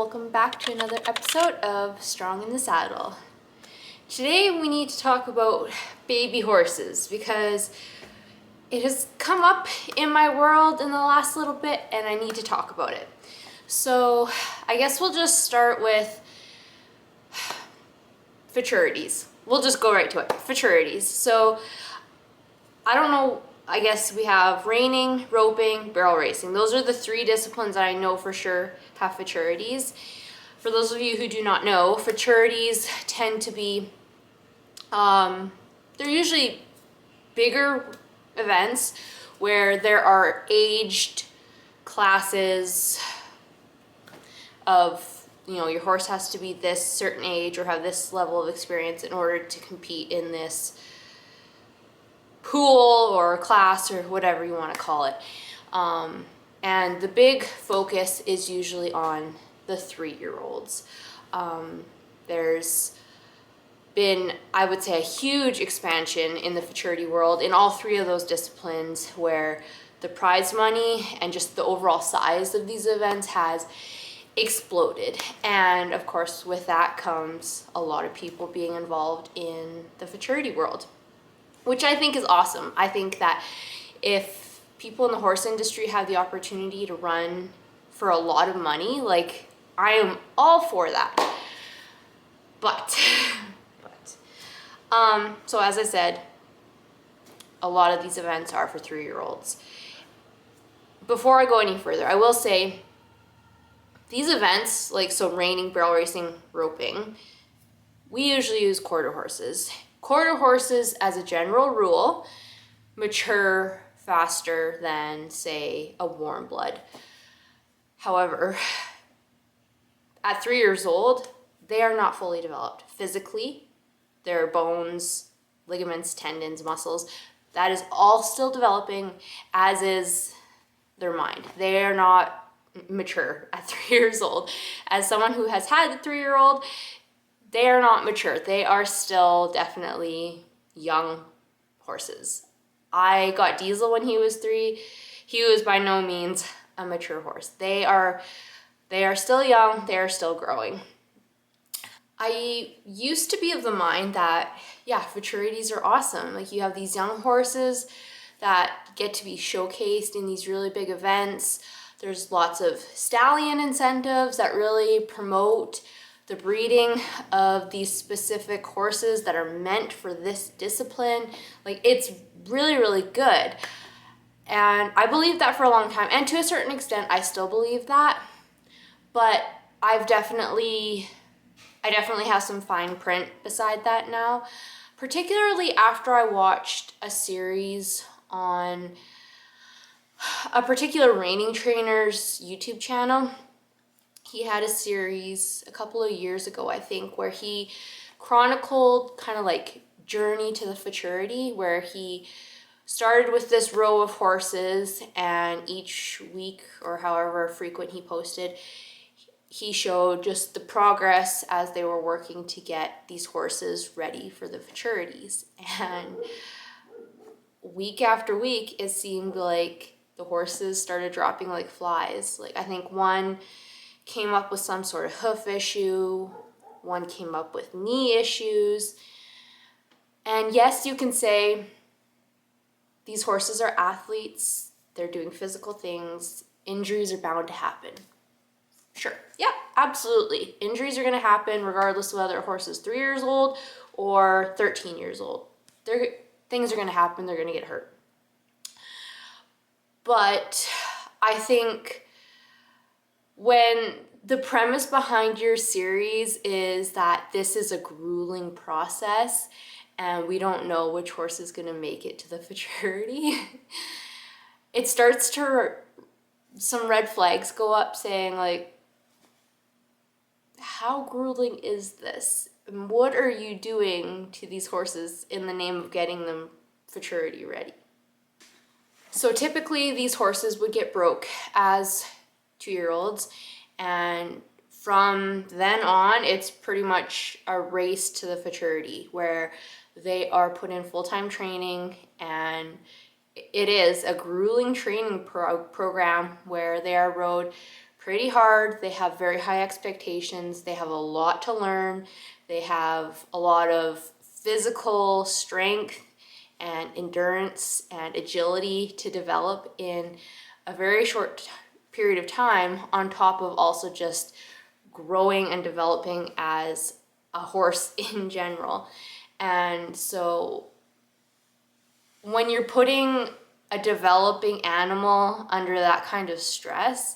welcome back to another episode of Strong in the Saddle. Today we need to talk about baby horses because it has come up in my world in the last little bit and I need to talk about it. So I guess we'll just start with futurities. We'll just go right to it. Futurities. So I don't know, I guess we have reining, roping, barrel racing. Those are the three disciplines that I know for sure have futurities. For those of you who do not know, futurities tend to be, they're usually bigger events where there are aged classes of, your horse has to be this certain age or have this level of experience in order to compete in this pool or class or whatever you want to call it. And the big focus is usually on the 3-year-olds. There's been, I would say, a huge expansion in the futurity world in all three of those disciplines where the prize money and just the overall size of these events has exploded. And of course, with that comes a lot of people being involved in the futurity world, which I think is awesome. I think that if people in the horse industry have the opportunity to run for a lot of money, like, I am all for that. But so as I said, a lot of these events are for 3-year-olds. Before I go any further, I will say these events, like so reining, barrel racing, roping, we usually use quarter horses. Quarter horses, as a general rule, mature faster than, say, a warm blood. However, at 3 years old, they are not fully developed physically. Their bones, ligaments, tendons, muscles, that is all still developing, as is their mind. They are not mature at 3 years old. As someone who has had a 3-year-old, they are not mature. They are still definitely young horses. I got Diesel when he was 3. He was by no means a mature horse. They are still young. They are still growing. I used to be of the mind that, futurities are awesome. Like, you have these young horses that get to be showcased in these really big events. There's lots of stallion incentives that really promote the breeding of these specific horses that are meant for this discipline. Like, it's really, really good. And I believed that for a long time. And to a certain extent, I still believe that. But I definitely have some fine print beside that now. Particularly after I watched a series on a particular reining trainer's YouTube channel. He had a series a couple of years ago, I think, where he chronicled kind of like journey to the futurity, where he started with this row of horses, and each week or however frequent he posted, he showed just the progress as they were working to get these horses ready for the futurities. And week after week, it seemed like the horses started dropping like flies. Like, I think one came up with some sort of hoof issue, one came up with knee issues. And yes, you can say these horses are athletes, they're doing physical things, injuries are bound to happen. Sure, yeah, absolutely. Injuries are going to happen regardless of whether a horse is 3 years old or 13 years old. Things are going to happen, they're going to get hurt. But I think when the premise behind your series is that this is a grueling process and we don't know which horse is going to make it to the futurity, it starts to, some red flags go up saying, like, how grueling is this? And what are you doing to these horses in the name of getting them futurity ready? So typically these horses would get broke as 2-year-olds, and from then on, it's pretty much a race to the futurity where they are put in full-time training, and it is a grueling training program where they are rode pretty hard. They have very high expectations. They have a lot to learn. They have a lot of physical strength and endurance and agility to develop in a very short period of time, on top of also just growing and developing as a horse in general. And so when you're putting a developing animal under that kind of stress,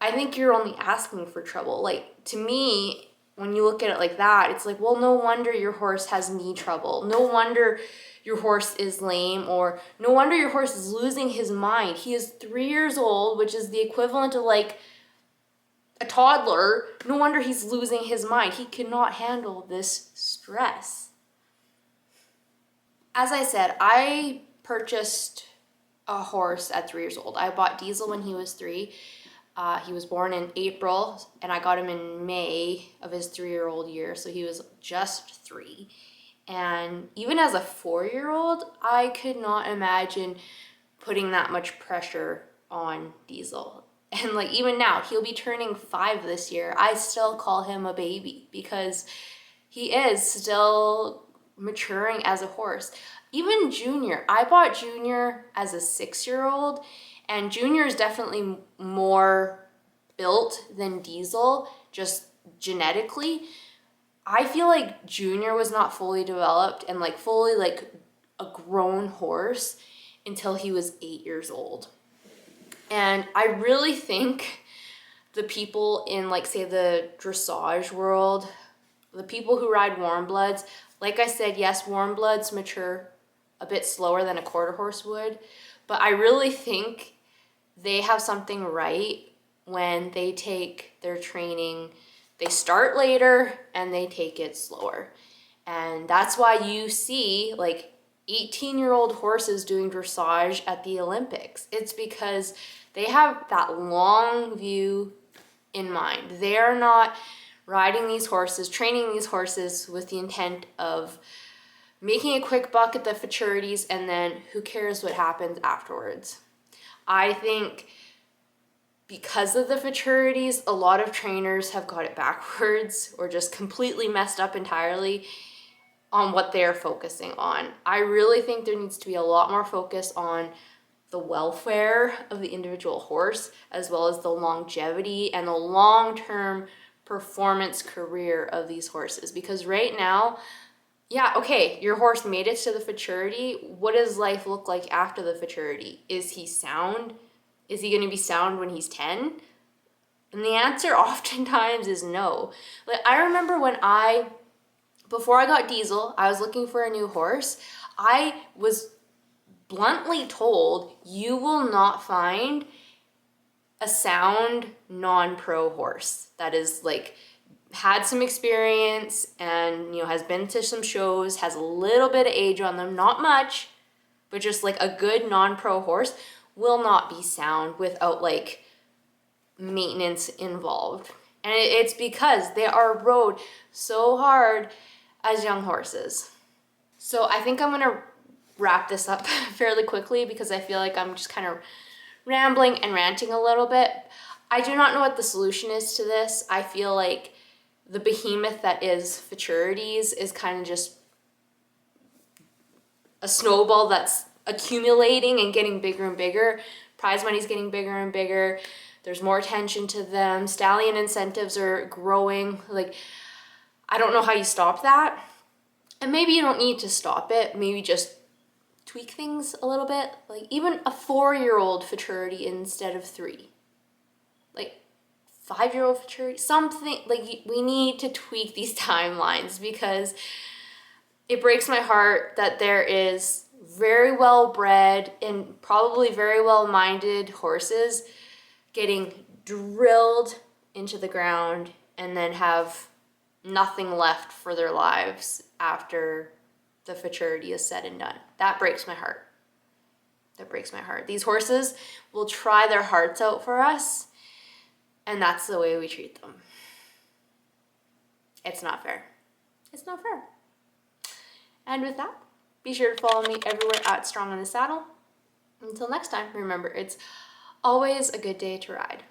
I think you're only asking for trouble. Like, to me, when you look at it like that, it's like, well, no wonder your horse has knee trouble. No wonder your horse is lame, or no wonder your horse is losing his mind. He is 3 years old, which is the equivalent of like a toddler. No wonder he's losing his mind. He cannot handle this stress. As I said, I purchased a horse at 3 years old. I bought Diesel when he was 3. He was born in April, and I got him in May of his 3-year-old year, so he was just 3. And even as a 4-year-old, I could not imagine putting that much pressure on Diesel. And like, even now, he'll be turning 5 this year. I still call him a baby because he is still maturing as a horse. Even Junior, I bought Junior as a 6-year-old, and Junior is definitely more built than Diesel, just genetically. I feel like Junior was not fully developed and like fully like a grown horse until he was 8 years old. And I really think the people in, like, say, the dressage world, the people who ride warm bloods, like I said, yes, warm bloods mature a bit slower than a quarter horse would, but I really think they have something right when they take their training. They start later and they take it slower. And that's why you see like 18-year-old horses doing dressage at the Olympics. It's because they have that long view in mind. They are not riding these horses, training these horses with the intent of making a quick buck at the futurities and then who cares what happens afterwards. I think because of the futurities, a lot of trainers have got it backwards or just completely messed up entirely on what they're focusing on. I really think there needs to be a lot more focus on the welfare of the individual horse, as well as the longevity and the long-term performance career of these horses. Because right now, yeah, okay, your horse made it to the futurity. What does life look like after the futurity? Is he sound? Is he going to be sound when he's 10? And the answer oftentimes is no. Like, I remember before I got Diesel, I was looking for a new horse. I was bluntly told, you will not find a sound non-pro horse that is like had some experience and, you know, has been to some shows, has a little bit of age on them, not much, but just like a good non-pro horse will not be sound without like maintenance involved. And it's because they are rode so hard as young horses. So I think I'm gonna wrap this up fairly quickly because I feel like I'm just kind of rambling and ranting a little bit. I do not know what the solution is to this. I feel like the behemoth that is futurities is kind of just a snowball that's accumulating and getting bigger and bigger. Prize money's getting bigger and bigger. There's more attention to them. Stallion incentives are growing. Like, I don't know how you stop that. And maybe you don't need to stop it. Maybe just tweak things a little bit. Like even a 4-year-old futurity instead of 3. Like 5-year-old futurity, something like we need to tweak these timelines because it breaks my heart that there is very well bred and probably very well minded horses getting drilled into the ground and then have nothing left for their lives after the futurity is said and done. That breaks my heart. That breaks my heart. These horses will try their hearts out for us, and that's the way we treat them. It's not fair. It's not fair. And with that, be sure to follow me everywhere at Strong on the Saddle. Until next time, remember, it's always a good day to ride.